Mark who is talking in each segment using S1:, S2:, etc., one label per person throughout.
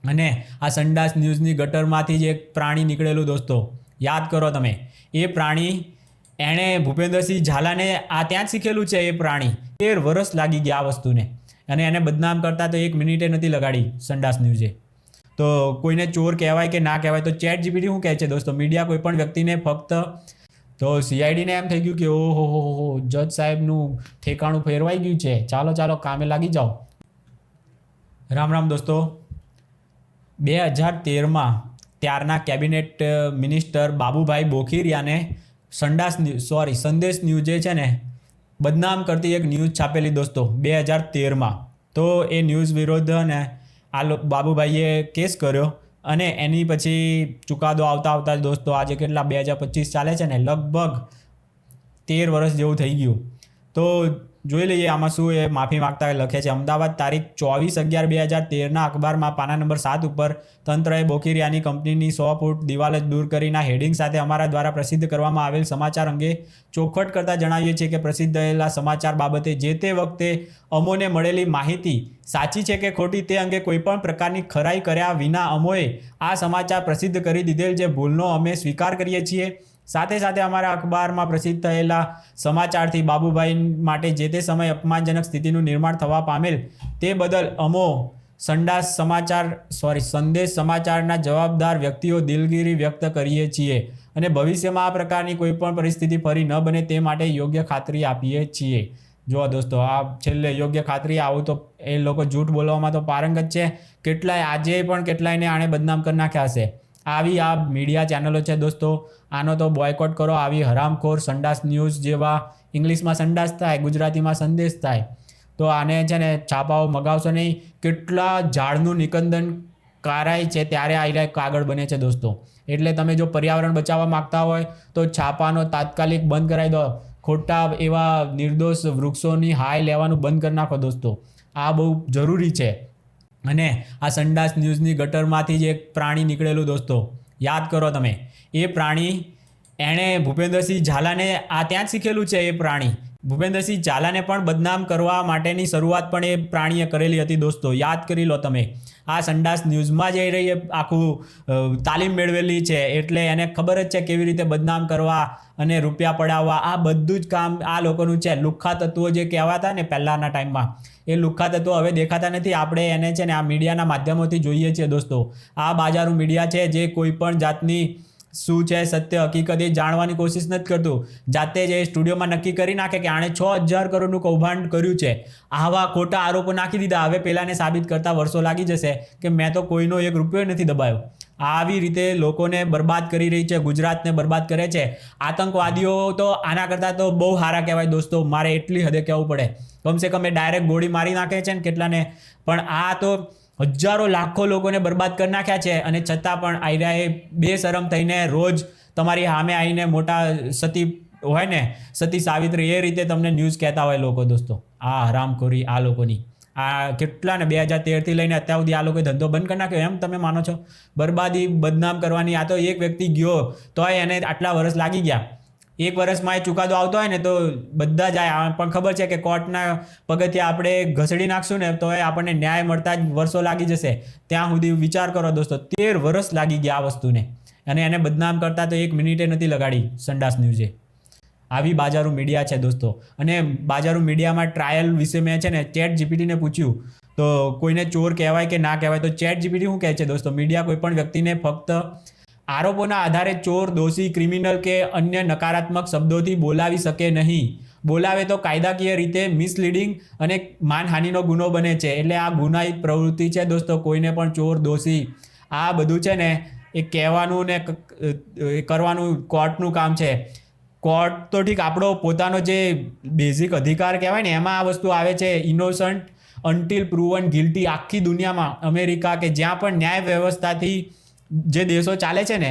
S1: અને આ સંડાસ ન્યૂઝની ગટરમાંથી જ એક પ્રાણી નીકળેલું દોસ્તો, યાદ કરો તમે. એ પ્રાણી એણે ભૂપેન્દ્રસિંહ ઝાલાને આ ત્યાં જ શીખેલું છે. એ પ્રાણી 13 વર્ષ લાગી ગયા આ વસ્તુને, અને એને બદનામ કરતાં તો 1 મિનિટે નથી લગાડી સંડાસ ન્યૂઝે. તો કોઈને ચોર કહેવાય કે ના કહેવાય, તો ચેટ જીપીટી શું કહે છે દોસ્તો, મીડિયા કોઈ પણ વ્યક્તિને ફક્ત, તો સીઆઈડીને એમ થઈ ગયું કે ઓહો હો જજ સાહેબનું ઠેકાણું ફેરવાઈ ગયું છે, ચાલો ચાલો કામે લાગી જાઓ. રામ રામ દોસ્તો. 2013માં ત્યારના કેબિનેટ મિનિસ્ટર બાબુભાઈ બોખીરિયાને સંદેશ ન્યૂઝ જે છે ને બદનામ કરતી એક ન્યૂઝ છાપેલી દોસ્તો 2013માં. તો એ ન્યૂઝ વિરુદ્ધ ને બાબુભાઈએ કેસ કર્યો, અને એની પછી ચુકાદો આવતા દોસ્તો આજે કેટલા 2025 ચાલે છે ને, લગભગ 13 વર્ષ જેવું થઈ ગયું. તો જોઈ લઈએ આમાં શું એ માફી માગતા લખે છે. અમદાવાદ તારીખ 24/11/2013ના અખબારમાં પાના નંબર 7 ઉપર તંત્રએ બોખીરિયાની કંપનીની 100 ફૂટ દિવાલ જ દૂર કરીના હેડિંગ સાથે અમારા દ્વારા પ્રસિદ્ધ કરવામાં આવેલ સમાચાર અંગે ચોખવટ કરતા જણાવીએ છીએ કે પ્રસિદ્ધ થયેલા સમાચાર બાબતે જે તે વખતે અમોને મળેલી માહિતી સાચી છે કે ખોટી તે અંગે કોઈપણ પ્રકારની ખરાઈ કર્યા વિના અમોએ આ સમાચાર પ્રસિદ્ધ કરી દીધેલ જે ભૂલનો અમે સ્વીકાર કરીએ છીએ. સાથે સાથે અમારા અખબારમાં પ્રસિદ્ધ થયેલા સમાચારથી બાબુભાઈ માટે જે તે સમયે અપમાનજનક સ્થિતિનું નિર્માણ થવા પામેલ તે બદલ અમો સંદેશ સમાચારના જવાબદાર વ્યક્તિઓ દિલગીરી વ્યક્ત કરીએ છીએ, અને ભવિષ્યમાં આ પ્રકારની કોઈપણ પરિસ્થિતિ ફરી ન બને તે માટે યોગ્ય ખાતરી આપીએ છીએ. જો દોસ્તો, આ છેલ્લે યોગ્ય ખાતરી, આવું તો એ લોકો જૂઠ બોલવામાં તો પારંગત છે. કેટલાય આજે પણ કેટલાયને આણે બદનામ કરી નાખ્યા છે. આવી આ મીડિયા ચેનલો છે દોસ્તો, આનો તો બોયકોટ કરો. આવી હરામખોર સંડાસ ન્યૂઝ જેવા, ઇંગ્લિશમાં સંડાસ થાય, ગુજરાતીમાં સંદેશ થાય, તો આને છે ને છાપાઓ મગાવશો નહીં. કેટલા ઝાડનું નિકંદન કરાય છે ત્યારે આ કાગળ બને છે દોસ્તો. એટલે તમે જો પર્યાવરણ બચાવવા માગતા હોય તો છાપાનો તાત્કાલિક બંધ કરાવી દો. ખોટા એવા નિર્દોષ વૃક્ષોની હાય લેવાનું બંધ કરી નાખો દોસ્તો. આ બહુ જરૂરી છે. અને આ સંડાસ ન્યૂઝની ગટરમાંથી જ એક પ્રાણી નીકળેલું દોસ્તો, યાદ કરો તમે. એ પ્રાણી એણે ભૂપેન્દ્રસિંહ ઝાલાને આ ત્યાં જ શીખેલું છે. એ પ્રાણી ભૂપેન્દ્રસિંહ ઝાલાને પણ બદનામ કરવા માટેની શરૂઆત પણ એ પ્રાણીએ કરેલી હતી દોસ્તો, યાદ કરી લો તમે. આ સંડાસ ન્યૂઝમાં જઈ રહી આખું તાલીમ મેળવેલી છે, એટલે એને ખબર જ છે કેવી રીતે બદનામ કરવા અને રૂપિયા પડાવવા. આ બધું જ કામ આ લોકોનું છે. લુખ્ખા તત્વો જે કહેવાતા ને પહેલાંના ટાઈમમાં, એ લુખ્ખા તત્વો હવે દેખાતા નથી. આપણે એને છે ને આ મીડિયાના માધ્યમોથી જોઈએ છીએ દોસ્તો. આ બાજારું મીડિયા છે જે કોઈ પણ જાતની શું છે સત્ય હકીકત એ જાણવાની કોશિશ નથી કરતું. જાતે જ એ સ્ટુડિયોમાં નક્કી કરી નાખે કે આણે 6000 કરોડનું કૌભાંડ કર્યું છે, આવા ખોટા આરોપો નાખી દીધા. હવે પેલાને સાબિત કરતા વર્ષો લાગી જશે કે મેં તો કોઈનો 1 રૂપિયો નથી દબાયો. આવી રીતે લોકોને બરબાદ કરી રહી છે, ગુજરાતને બરબાદ કરે છે. આતંકવાદીઓ તો આના કરતાં તો બહુ સારા કહેવાય દોસ્તો, મારે એટલી હદે કહેવું પડે. કમસે કમ એ ડાયરેક્ટ ગોળી મારી નાખે છે ને કેટલાને, પણ આ તો હજારો લાખો લોકોને બરબાદ કરી નાખ્યા છે. અને છતાં પણ આયરાએ બેશરમ થઈને રોજ તમારી સામે આવીને મોટા સતી હોય ને, સતી સાવિત્રી, એ રીતે તમને ન્યૂઝ કહેતા હોય લોકો દોસ્તો. આ હરામખોરી આ લોકોની, આ કેટલા ને 2013થી લઈને અત્યાર સુધી આ લોકોએ ધંધો બંધ કરી નાખ્યો એમ તમે માનો છો? બરબાદી, બદનામ કરવાની. આ તો એક વ્યક્તિ ગયો તોય એને આટલા વર્ષ લાગી ગયા. 1 વર્ષમાં એ ચુકાદો આવતો હોય ને તો બધા જાય, પણ ખબર છે કે કોર્ટના પગથિયાં આપણે ઘસડી નાખશું ને તો એ આપણને ન્યાય મળતા જ વર્ષો લાગી જશે. ત્યાં સુધી વિચાર કરો દોસ્તો, 13 વર્ષ લાગી ગયા આ વસ્તુને, અને એને બદનામ કરતાં તો 1 મિનિટે નથી લગાડી સંડાસ ન્યૂઝે. આવી બાજારું મીડિયા છે દોસ્તો. અને બાજારું મીડિયામાં ટ્રાયલ વિશે મેં છે ને ચેટ જીપીટીને પૂછ્યું, તો કોઈને ચોર કહેવાય કે ના કહેવાય, તો ચેટ જીપીટી શું કહે છે દોસ્તો, મીડિયા કોઈ પણ વ્યક્તિને ફક્ત આરોપોના આધારે ચોર, દોષી, ક્રિમિનલ કે અન્ય નકારાત્મક શબ્દોથી બોલાવી શકે નહીં. બોલાવે તો કાયદાકીય રીતે મિસલીડિંગ અને માનહાનિનો ગુનો બને છે. એટલે આ ગુનાહિત પ્રવૃત્તિ છે દોસ્તો. કોઈને પણ ચોર, દોષી, આ બધું છે ને એ કહેવાનું ને કરવાનું કોર્ટનું કામ છે. કોર્ટ તો ઠીક, આપણો પોતાનો જે બેઝિક અધિકાર કહેવાય ને એમાં આ વસ્તુ આવે છે. Innocent until proven guilty. આખી દુનિયામાં અમેરિકા કે જ્યાં પણ ન્યાય વ્યવસ્થાથી જે દેશો ચાલે છે ને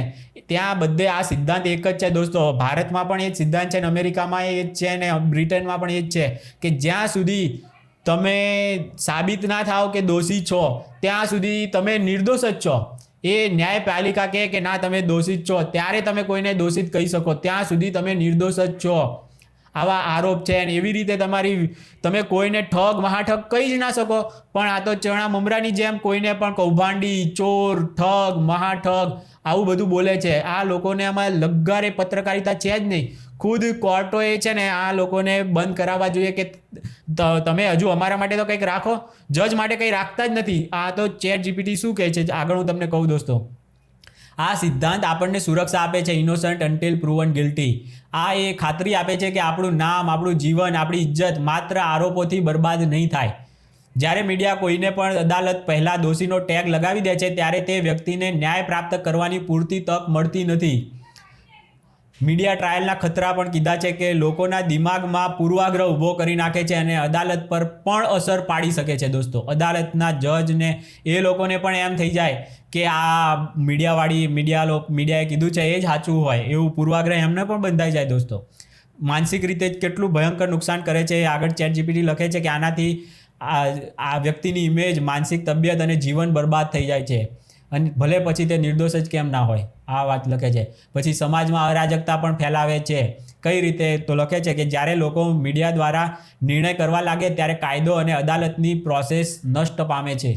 S1: ત્યાં બધે આ સિદ્ધાંત એક જ છે દોસ્તો. ભારતમાં પણ એ જ સિદ્ધાંત છે ને અમેરિકામાં એ જ છે ને બ્રિટનમાં પણ એ જ છે કે જ્યાં સુધી તમે સાબિત ના થાવ કે દોષી છો ત્યાં સુધી તમે નિર્દોષ જ છો. એ ન્યાયપાલિકા કહે કે ના તમે દોષિત છો ત્યારે તમે કોઈને દોષિત કહી શકો, ત્યાં સુધી તમે નિર્દોષ જ છો. આવા આરોપ છે અને એવી રીતે તમે કોઈને ઠગ મહાઠગ કહી જ ના શકો, પણ આ તો ચણા મમરાની જેમ કોઈને પણ કૌભાંડી, ચોર, ઠગ, મહાઠગ આવું બધું બોલે છે. આ લોકોને આમાં લગારે પત્રકારિતા છે જ નહીં. ખુદ કોર્ટોએ છે ને આ લોકોને બંધ કરાવવા જોઈએ કે તમે હજુ અમારા માટે તો કંઈક રાખો. જજ માટે કંઈ રાખતા જ નથી. આ તો ChatGPT શું કહે છે આગળ હું તમને કહું દોસ્તો. આ સિદ્ધાંત આપણને સુરક્ષા આપે છે, ઇનોસન્ટ અન્ટિલ પ્રૂવન ગિલ્ટી. આ એ ખાતરી આપે છે કે આપણું નામ, આપણું જીવન, આપણી ઇજ્જત માત્ર આરોપોથી બરબાદ નહીં થાય. જ્યારે મીડિયા કોઈને પણ અદાલત પહેલાં દોષીનો ટેગ લગાવી દે છે ત્યારે તે વ્યક્તિને ન્યાય પ્રાપ્ત કરવાની પૂરતી તક મળતી નથી. મીડિયા ટ્રાયલના ખતરા પણ કીધા છે કે લોકોના દિમાગમાં પૂર્વાગ્રહ ઊભો કરી નાખે છે અને અદાલત પર પણ અસર પાડી શકે છે દોસ્તો. અદાલતના જજને એ લોકોને પણ એમ થઈ જાય કે આ મીડિયાએ કીધું છે એ જ સાચું હોય, એવું પૂર્વાગ્રહ એમને પણ બંધાઈ જાય દોસ્તો. માનસિક રીતે કેટલું ભયંકર નુકસાન કરે છે. આગળ ChatGPT લખે છે કે આનાથી આ વ્યક્તિની ઇમેજ, માનસિક તબિયત અને જીવન બરબાદ થઈ જાય છે, અને ભલે પછી તે નિર્દોષ જ કેમ ના હોય. આ વાત લખે છે. પછી સમાજમાં અરાજકતા પણ ફેલાવે છે. કઈ રીતે? તો લખે છે કે જ્યારે લોકો મીડિયા દ્વારા નિર્ણય કરવા લાગે ત્યારે કાયદો અને અદાલતની પ્રોસેસ નષ્ટ પામે છે.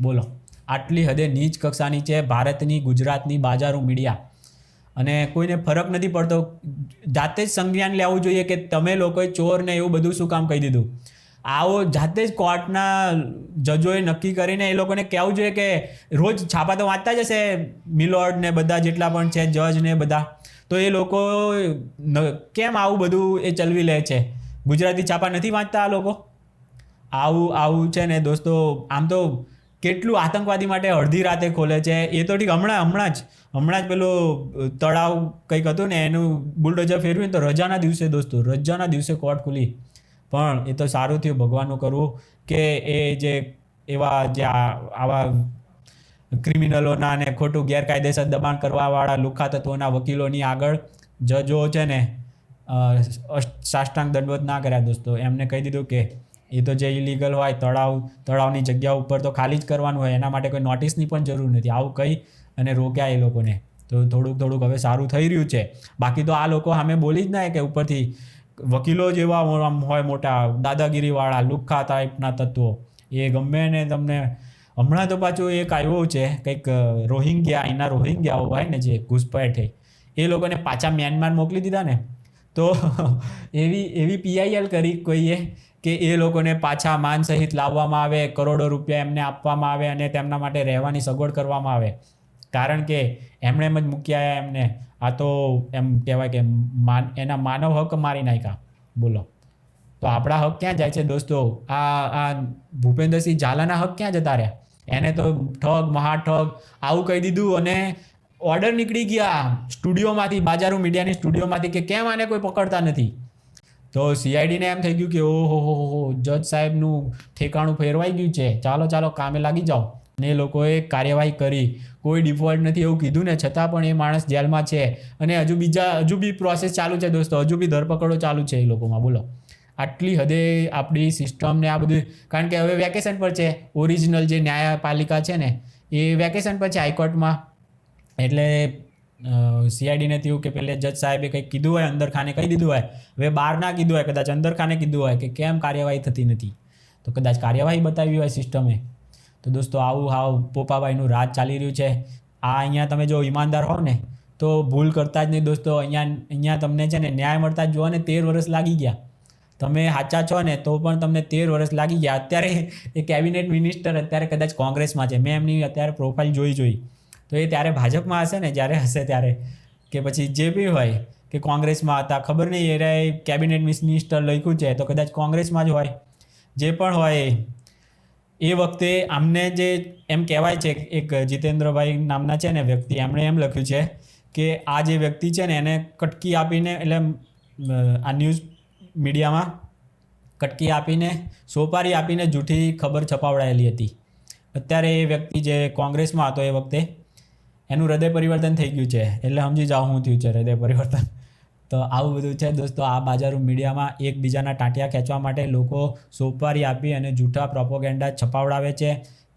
S1: બોલો, આટલી હદે નીચ કક્ષાની છે ભારતની, ગુજરાતની બાજારું મીડિયા. અને કોઈને ફરક નથી પડતો. જાતે જ સંજ્ઞાન લેવું જોઈએ કે તમે લોકોએ ચોર ને એવું બધું શું કામ કહી દીધું. આવો જાતે જ કોર્ટના જજોએ નક્કી કરીને એ લોકોને કહેવું જોઈએ કે રોજ છાપા તો વાંચતા જ હશે મિલોર્ડ ને બધા જેટલા પણ છે, જજ ને બધા, તો એ લોકો કેમ આવું બધું એ ચલવી લે છે? ગુજરાતી છાપા નથી વાંચતા આ લોકો? આવું છે ને દોસ્તો. આમ તો કેટલું આતંકવાદી માટે અડધી રાતે ખોલે છે. એ તો ઠીક, હમણાં જ પેલું તળાવ કંઈક હતું ને એનું બુલડોઝર ફેરવ્યું તો રજાના દિવસે કોર્ટ ખુલી. પણ એ તો સારું થયું, ભગવાનનું કરવું કે આવા ક્રિમિનલોના અને ખોટું ગેરકાયદેસર દબાણ કરવાવાળા લુખ્ખા તત્વોના વકીલોની આગળ જજો છે ને સાષ્ટાંગ દંડવત ના કર્યા દોસ્તો. એમને કહી દીધું કે એ તો જે ઇલીગલ હોય તળાવની જગ્યા ઉપર તો ખાલી જ કરવાનું હોય, એના માટે કોઈ નોટિસની પણ જરૂર નથી. આવું કહી અને રોક્યા એ લોકોને. તો થોડુંક હવે સારું થઈ રહ્યું છે. બાકી તો આ લોકો સામે બોલી જ ના કે ઉપરથી વકીલો જેવા હોય મોટા દાદાગીરીવાળા લુખ્ખા ટાઈપના તત્વો, એ ગમે ને તમને. હમણાં તો પાછું એક આવ્યું છે કંઈક રોહિંગ્યા હોય ને જે ઘૂસપેઠ, એ લોકોને પાછા મ્યાનમાર મોકલી દીધા ને. તો એવી PIL કરી કોઈએ કે એ લોકોને પાછા માન સહિત લાવવામાં આવે, કરોડો રૂપિયા એમને આપવામાં આવે અને તેમના માટે રહેવાની સગવડ કરવામાં આવે. કારણ કે એમણે એમ જ મૂકી આવ્યા એમને. આ તો એમ કહેવાય કે એના માનવ હક મારી નાખ્યા. બોલો, તો આપણા હક ક્યાં જાય છે દોસ્તો? આ ભૂપેન્દ્રસિંહ ઝાલાના હક ક્યાં જતા રહ્યા? એને તો ઠગ મહાઠગ આવું કહી દીધું અને ઓર્ડર નીકળી ગયા સ્ટુડિયોમાંથી, બાજારું મીડિયાની સ્ટુડિયોમાંથી કે કેમ આને કોઈ પકડતા નથી. તો CIDને એમ થઈ ગયું કે ઓહો જજ સાહેબનું ઠેકાણું ફેરવાઈ ગયું છે, ચાલો કામે લાગી જાઓ. ને એ લોકોએ કાર્યવાહી કરી. કોઈ ડિફોલ્ટ નથી એવું કીધું ને છતાં પણ એ માણસ જેલમાં છે અને હજુ બી પ્રોસેસ ચાલુ છે દોસ્તો. હજુ બી ધરપકડો ચાલુ છે એ લોકોમાં. બોલો, આટલી હદે આપણી સિસ્ટમને આ બધું. કારણ કે હવે વેકેશન પર છે. ઓરિજિનલ જે ન્યાયપાલિકા છે ને એ વેકેશન પર છે હાઈકોર્ટમાં. એટલે CIDને થયું કે પહેલે જજ સાહેબે કંઈક કીધું હોય, અંદર ખાને કહી દીધું હોય, હવે બહાર ના કીધું હોય, કદાચ અંદર ખાને કીધું હોય કે કેમ કાર્યવાહી થતી નથી, તો કદાચ કાર્યવાહી બતાવી હોય સિસ્ટમે. તો દોસ્તો આવું પોપાભાઈનું રાજ ચાલી રહ્યું છે. અહીંયા તમે જો ઈમાનદાર હોવ ને તો ભૂલ કરતા જ નહીં દોસ્તો. અહીંયા તમને છે ને ન્યાય મળતા જ જોવા ને 13 વર્ષ લાગી ગયા. તમે સાચા છો ને તો પણ તમને 13 વર્ષ લાગી ગયા. અત્યારે એ કેબિનેટ મિનિસ્ટર અત્યારે કદાચ કોંગ્રેસમાં છે. મેં એમની અત્યારે પ્રોફાઇલ જોઈ. તો એ ત્યારે ભાજપમાં હશે ને, જ્યારે હશે ત્યારે, કે પછી જે બી હોય કે કોંગ્રેસમાં હતા ખબર નહીં. એ કેબિનેટ મિનિસ્ટર લખ્યું છે તો કદાચ કોંગ્રેસમાં જ હોય. જે પણ હોય એ વખતે આમને જે એમ કહેવાય છે, એક જીતેન્દ્રભાઈ નામના છે ને વ્યક્તિ, એમણે એમ લખ્યું છે કે આ જે વ્યક્તિ છે ને એને કટકી આપીને, એટલે આ ન્યૂઝ મીડિયામાં કટકી આપીને, સોપારી આપીને જૂઠી ખબર છપાવડાયેલી હતી. અત્યારે એ વ્યક્તિ જે કોંગ્રેસમાં હતો એ વખતે એનું હૃદય પરિવર્તન થઈ ગયું છે. એટલે સમજી જાઓ શું થયું છે હૃદય પરિવર્તન. તો આવું બધું છે દોસ્તો. આ બાજારું મીડિયામાં એકબીજાના ટાંટિયા ખેંચવા માટે લોકો સોપારી આપી અને જૂઠા પ્રોપોગેન્ડા છપાવડાવે છે.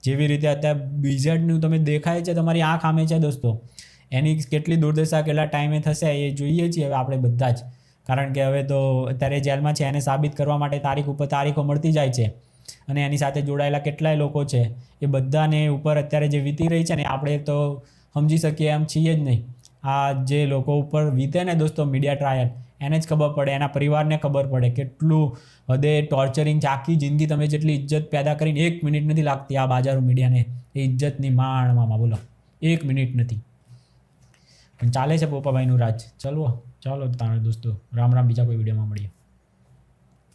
S1: જેવી રીતે અત્યારે BZનું તમે દેખાય છે, તમારી આંખ સામે છે દોસ્તો. એની કેટલી દુર્દશા કેટલા ટાઈમે થશે એ જોઈએ છીએ હવે આપણે બધા જ. કારણ કે હવે તો અત્યારે જેલમાં છે એને સાબિત કરવા માટે તારીખ ઉપર તારીખો મળતી જાય છે અને એની સાથે જોડાયેલા કેટલાય લોકો છે એ બધાને ઉપર અત્યારે જે વીતી રહી છે ને આપણે તો સમજી શકીએ એમ છીએ જ નહીં. આ જે લોકો ઉપર વીતે ને દોસ્તો મીડિયા ટ્રાયલ એને જ ખબર પડે, એના પરિવારને ખબર પડે કેટલું હદે ટોર્ચરિંગ છે. આખી જિંદગી તમે જેટલી ઇજ્જત પેદા કરીને 1 મિનિટ નથી લાગતી આ બાજારો મીડિયાને એ ઇજ્જતની માણવામાં, બોલો 1 મિનિટ નથી. પણ ચાલે છે પોપાભાઈનું રાજ. ચાલો તારે દોસ્તો, રામ રામ. બીજા કોઈ વિડીયોમાં મળીએ.